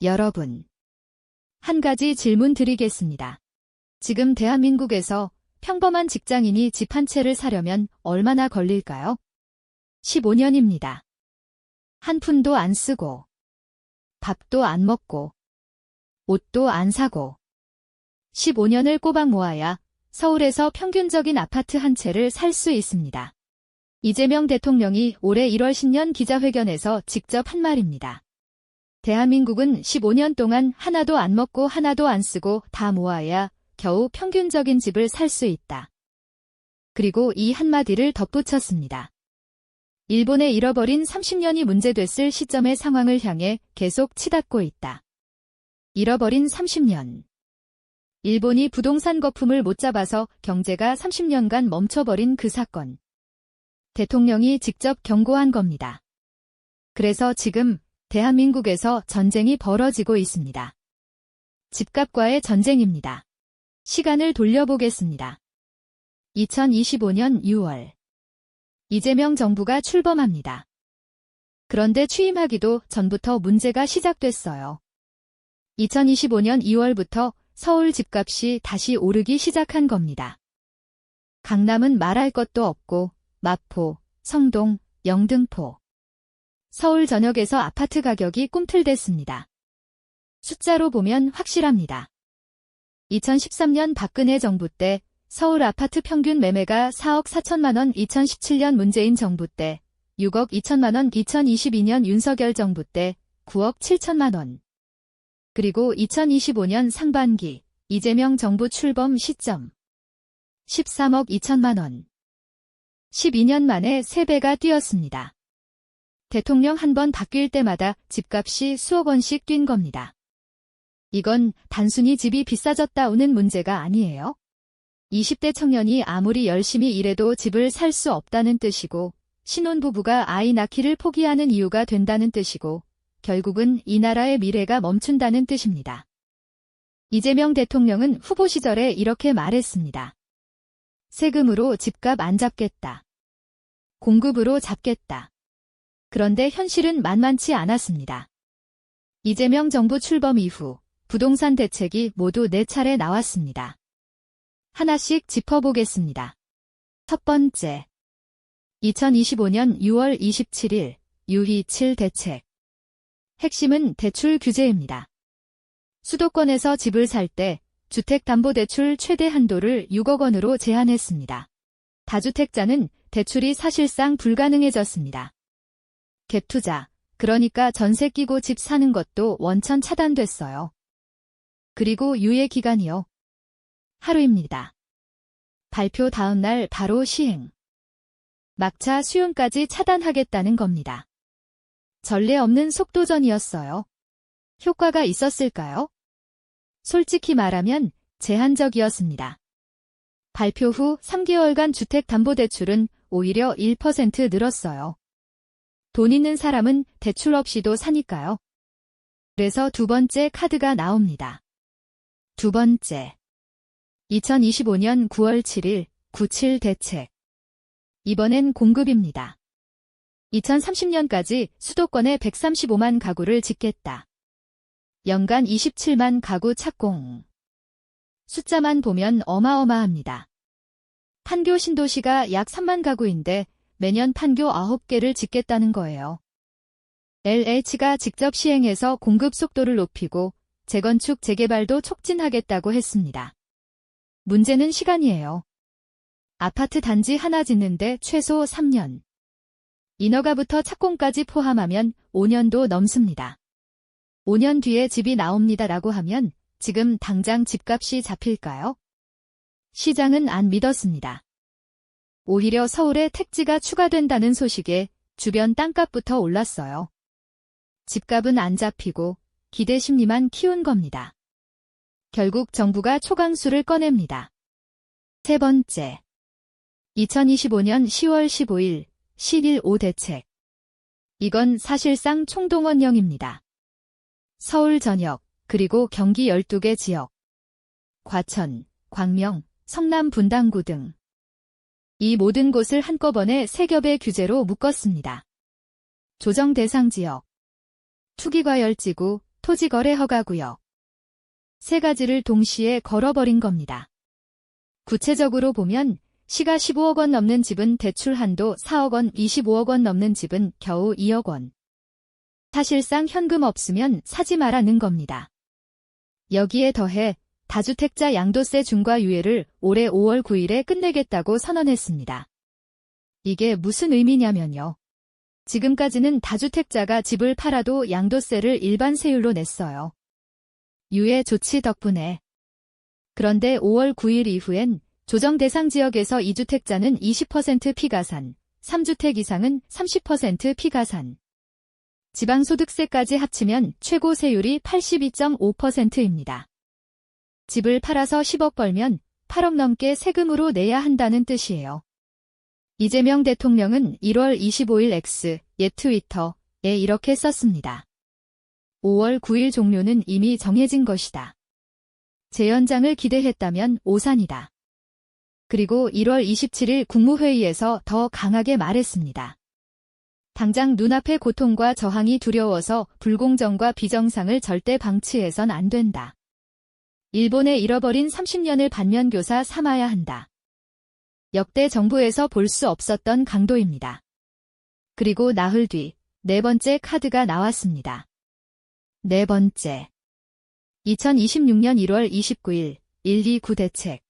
여러분, 한 가지 질문 드리겠습니다. 지금 대한민국에서 평범한 직장인이 집 한 채를 사려면 얼마나 걸릴까요? 15년입니다. 한 푼도 안 쓰고, 밥도 안 먹고, 옷도 안 사고, 15년을 꼬박 모아야 서울에서 평균적인 아파트 한 채를 살 수 있습니다. 이재명 대통령이 올해 1월 신년 기자회견에서 직접 한 말입니다. 대한민국은 15년 동안 하나도 안 먹고 하나도 안 쓰고 다 모아야 겨우 평균적인 집을 살 수 있다. 그리고 이 한마디를 덧붙였습니다. 일본의 잃어버린 30년이 문제됐을 시점의 상황을 향해 계속 치닫고 있다. 잃어버린 30년. 일본이 부동산 거품을 못 잡아서 경제가 30년간 멈춰버린 그 사건. 대통령이 직접 경고한 겁니다. 그래서 지금 대한민국에서 전쟁이 벌어지고 있습니다. 집값과의 전쟁입니다. 시간을 돌려보겠습니다. 2025년 6월. 이재명 정부가 출범합니다. 그런데 취임하기도 전부터 문제가 시작됐어요. 2025년 2월부터 서울 집값이 다시 오르기 시작한 겁니다. 강남은 말할 것도 없고 마포, 성동, 영등포. 서울 전역에서 아파트 가격이 꿈틀댔습니다. 숫자로 보면 확실합니다. 2013년 박근혜 정부 때 서울 아파트 평균 매매가 4억 4천만 원, 2017년 문재인 정부 때 6억 2천만 원, 2022년 윤석열 정부 때 9억 7천만 원. 그리고 2025년 상반기 이재명 정부 출범 시점 13억 2천만 원. 12년 만에 3배가 뛰었습니다. 대통령 한 번 바뀔 때마다 집값이 수억 원씩 뛴 겁니다. 이건 단순히 집이 비싸졌다 오는 문제가 아니에요. 20대 청년이 아무리 열심히 일해도 집을 살 수 없다는 뜻이고, 신혼부부가 아이 낳기를 포기하는 이유가 된다는 뜻이고, 결국은 이 나라의 미래가 멈춘다는 뜻입니다. 이재명 대통령은 후보 시절에 이렇게 말했습니다. 세금으로 집값 안 잡겠다. 공급으로 잡겠다. 그런데 현실은 만만치 않았습니다. 이재명 정부 출범 이후 부동산 대책이 모두 4차례 나왔습니다. 하나씩 짚어보겠습니다. 첫 번째, 2025년 6월 27일 유희 7 대책. 핵심은 대출 규제입니다. 수도권에서 집을 살 때 주택담보대출 최대 한도를 6억 원으로 제한했습니다. 다주택자는 대출이 사실상 불가능해졌습니다. 갭투자, 그러니까 전세 끼고 집 사는 것도 원천 차단됐어요. 그리고 유예 기간이요. 하루입니다. 발표 다음 날 바로 시행. 막차 수용까지 차단하겠다는 겁니다. 전례 없는 속도전이었어요. 효과가 있었을까요? 솔직히 말하면 제한적이었습니다. 발표 후 3개월간 주택담보대출은 오히려 1% 늘었어요. 돈 있는 사람은 대출 없이도 사니까요. 그래서 두 번째 카드가 나옵니다. 두 번째, 2025년 9월 7일 97 대책. 이번엔 공급입니다. 2030년까지 수도권에 135만 가구를 짓겠다. 연간 27만 가구 착공. 숫자만 보면 어마어마합니다. 판교 신도시가 약 3만 가구인데 매년 판교 9개를 짓겠다는 거예요. LH가 직접 시행해서 공급 속도를 높이고 재건축 재개발도 촉진하겠다고 했습니다. 문제는 시간이에요. 아파트 단지 하나 짓는데 최소 3년. 인허가부터 착공까지 포함하면 5년도 넘습니다. 5년 뒤에 집이 나옵니다라고 하면 지금 당장 집값이 잡힐까요? 시장은 안 믿었습니다. 오히려 서울에 택지가 추가된다는 소식에 주변 땅값부터 올랐어요. 집값은 안 잡히고 기대 심리만 키운 겁니다. 결국 정부가 초강수를 꺼냅니다. 세 번째, 2025년 10월 15일 11 5 대책. 이건 사실상 총동원령입니다. 서울 전역, 그리고 경기 12개 지역, 과천, 광명, 성남 분당구 등 이 모든 곳을 한꺼번에 3겹의 규제로 묶었습니다. 조정 대상 지역, 투기과열지구, 토지거래 허가구역. 세 가지를 동시에 걸어버린 겁니다. 구체적으로 보면 시가 15억 원 넘는 집은 대출 한도 4억 원, 25억 원 넘는 집은 겨우 2억 원. 사실상 현금 없으면 사지 말라는 겁니다. 여기에 더해 다주택자 양도세 중과 유예를 올해 5월 9일에 끝내겠다고 선언했습니다. 이게 무슨 의미냐면요. 지금까지는 다주택자가 집을 팔아도 양도세를 일반 세율로 냈어요. 유예 조치 덕분에. 그런데 5월 9일 이후엔 조정 대상 지역에서 2주택자는 20% 피가산, 3주택 이상은 30% 피가산. 지방소득세까지 합치면 최고 세율이 82.5%입니다. 집을 팔아서 10억 벌면 8억 넘게 세금으로 내야 한다는 뜻이에요. 이재명 대통령은 1월 25일 옛 트위터에 이렇게 썼습니다. 5월 9일 종료는 이미 정해진 것이다. 재연장을 기대했다면 오산이다. 그리고 1월 27일 국무회의에서 더 강하게 말했습니다. 당장 눈앞의 고통과 저항이 두려워서 불공정과 비정상을 절대 방치해선 안 된다. 일본의 잃어버린 30년을 반면교사 삼아야 한다. 역대 정부에서 볼 수 없었던 강도입니다. 그리고 나흘 뒤 네 번째 카드가 나왔습니다. 네 번째. 2026년 1월 29일 129 대책.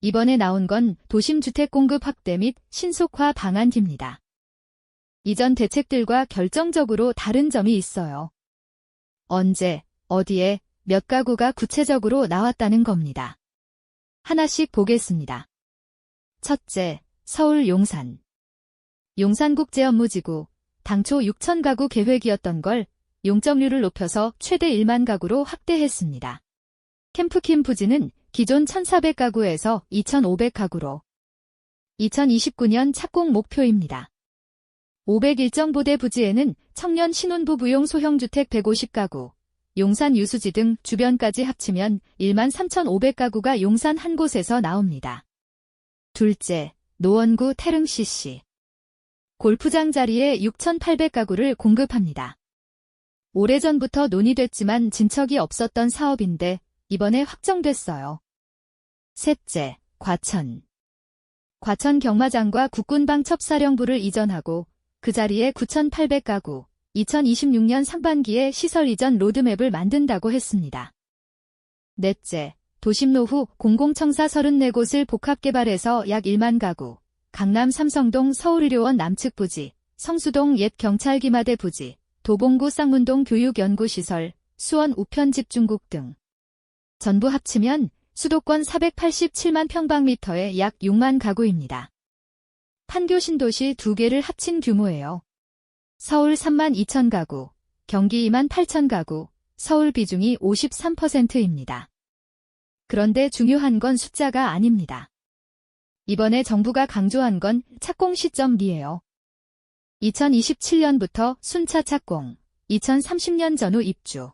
이번에 나온 건 도심주택 공급 확대 및 신속화 방안입니다. 이전 대책들과 결정적으로 다른 점이 있어요. 언제, 어디에, 몇 가구가 구체적으로 나왔다는 겁니다. 하나씩 보겠습니다. 첫째, 서울 용산. 용산국제업무지구, 당초 6천 가구 계획이었던 걸 용적률을 높여서 최대 1만 가구로 확대했습니다. 캠프킴 부지는 기존 1,400가구에서 2,500가구로 2029년 착공 목표입니다. 501정보대 부지에는 청년 신혼부부용 소형주택 150가구, 용산 유수지 등 주변까지 합치면 13,500가구가 용산 한 곳에서 나옵니다. 둘째, 노원구 태릉CC. 골프장 자리에 6,800가구를 공급합니다. 오래전부터 논의됐지만 진척이 없었던 사업인데 이번에 확정됐어요. 셋째, 과천. 과천 경마장과 국군방첩사령부를 이전하고 그 자리에 9,800가구, 2026년 상반기에 시설 이전 로드맵을 만든다고 했습니다. 넷째, 도심노후 공공청사 34곳을 복합개발해서 약 1만 가구, 강남 삼성동 서울의료원 남측 부지, 성수동 옛 경찰기마대 부지, 도봉구 쌍문동 교육연구시설, 수원 우편 집중국 등 전부 합치면 수도권 487만 평방미터에 약 6만 가구입니다. 판교 신도시 2개를 합친 규모예요. 서울 3만 2천 가구, 경기 2만 8천 가구, 서울 비중이 53%입니다. 그런데 중요한 건 숫자가 아닙니다. 이번에 정부가 강조한 건 착공 시점이에요. 2027년부터 순차 착공, 2030년 전후 입주.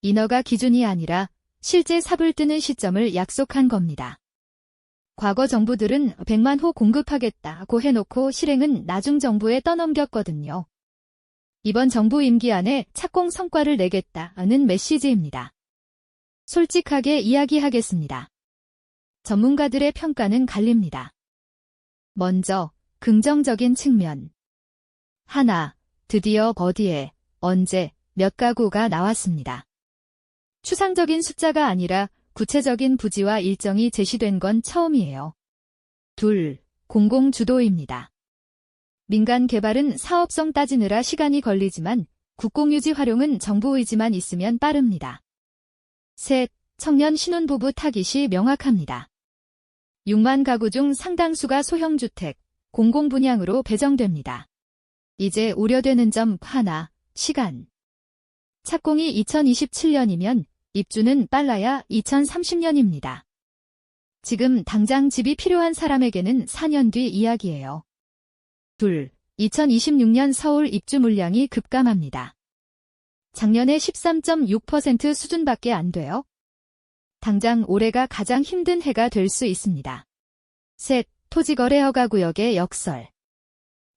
인허가 기준이 아니라 실제 삽을 뜨는 시점을 약속한 겁니다. 과거 정부들은 100만 호 공급하겠다고 해놓고 실행은 나중 정부에 떠넘겼거든요. 이번 정부 임기 안에 착공 성과를 내겠다는 메시지입니다. 솔직하게 이야기하겠습니다. 전문가들의 평가는 갈립니다. 먼저 긍정적인 측면. 하나, 드디어 어디에, 언제, 몇 가구가 나왔습니다. 추상적인 숫자가 아니라 구체적인 부지와 일정이 제시된 건 처음이에요. 둘, 공공주도입니다. 민간 개발은 사업성 따지느라 시간이 걸리지만 국공유지 활용은 정부 의지만 있으면 빠릅니다. 셋, 청년 신혼부부 타깃이 명확합니다. 6만 가구 중 상당수가 소형주택, 공공분양으로 배정됩니다. 이제 우려되는 점 하나, 시간. 착공이 2027년이면 입주는 빨라야 2030년입니다. 지금 당장 집이 필요한 사람에게는 4년 뒤 이야기예요. 둘, 2026년 서울 입주 물량이 급감합니다. 작년에 13.6% 수준밖에 안 돼요. 당장 올해가 가장 힘든 해가 될 수 있습니다. 셋, 토지거래 허가구역의 역설.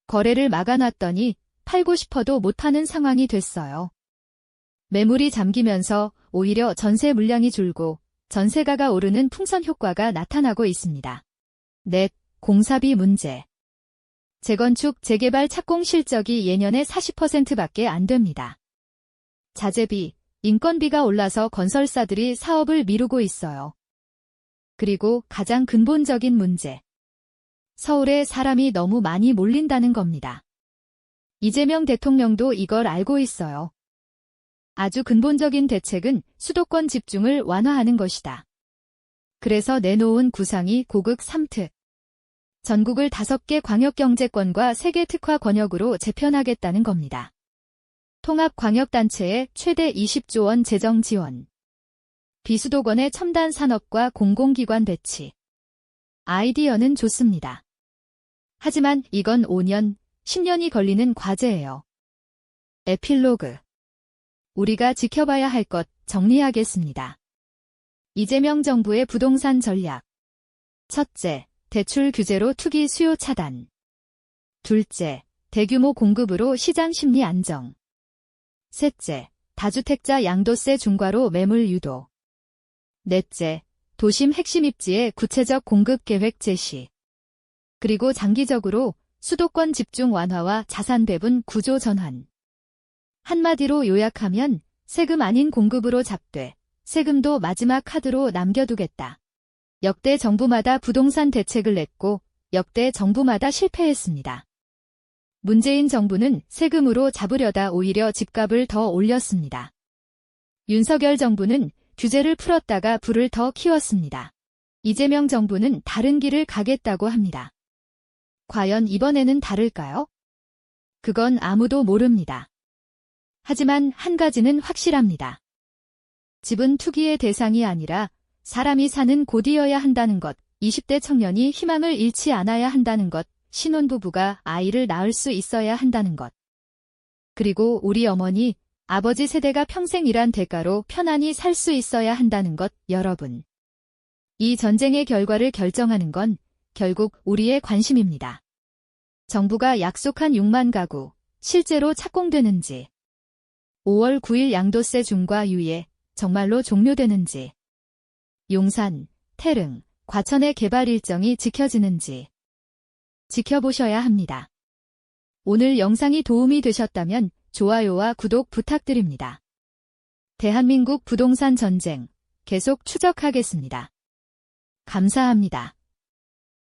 거래를 막아놨더니 팔고 싶어도 못하는 상황이 됐어요. 매물이 잠기면서 오히려 전세 물량이 줄고 전세가가 오르는 풍선 효과가 나타나고 있습니다. 넷, 공사비 문제. 재건축, 재개발 착공 실적이 예년의 40%밖에 안 됩니다. 자재비, 인건비가 올라서 건설사들이 사업을 미루고 있어요. 그리고 가장 근본적인 문제. 서울에 사람이 너무 많이 몰린다는 겁니다. 이재명 대통령도 이걸 알고 있어요. 아주 근본적인 대책은 수도권 집중을 완화하는 것이다. 그래서 내놓은 구상이 고극 3특. 전국을 5개 광역경제권과 3개 특화 권역으로 재편하겠다는 겁니다. 통합광역단체에 최대 20조 원 재정 지원. 비수도권의 첨단 산업과 공공기관 배치. 아이디어는 좋습니다. 하지만 이건 5년, 10년이 걸리는 과제예요. 에필로그. 우리가 지켜봐야 할 것 정리하겠습니다. 이재명 정부의 부동산 전략. 첫째, 대출 규제로 투기 수요 차단. 둘째, 대규모 공급으로 시장 심리 안정. 셋째, 다주택자 양도세 중과로 매물 유도. 넷째, 도심 핵심 입지의 구체적 공급 계획 제시. 그리고 장기적으로 수도권 집중 완화와 자산 배분 구조 전환. 한마디로 요약하면 세금 아닌 공급으로 잡되 세금도 마지막 카드로 남겨두겠다. 역대 정부마다 부동산 대책을 냈고 역대 정부마다 실패했습니다. 문재인 정부는 세금으로 잡으려다 오히려 집값을 더 올렸습니다. 윤석열 정부는 규제를 풀었다가 불을 더 키웠습니다. 이재명 정부는 다른 길을 가겠다고 합니다. 과연 이번에는 다를까요? 그건 아무도 모릅니다. 하지만 한 가지는 확실합니다. 집은 투기의 대상이 아니라 사람이 사는 곳이어야 한다는 것, 20대 청년이 희망을 잃지 않아야 한다는 것, 신혼부부가 아이를 낳을 수 있어야 한다는 것. 그리고 우리 어머니, 아버지 세대가 평생 일한 대가로 편안히 살 수 있어야 한다는 것, 여러분. 이 전쟁의 결과를 결정하는 건 결국 우리의 관심입니다. 정부가 약속한 6만 가구, 실제로 착공되는지. 5월 9일 양도세 중과 유예, 정말로 종료되는지. 용산, 태릉, 과천의 개발 일정이 지켜지는지. 지켜보셔야 합니다. 오늘 영상이 도움이 되셨다면 좋아요와 구독 부탁드립니다. 대한민국 부동산 전쟁 계속 추적하겠습니다. 감사합니다.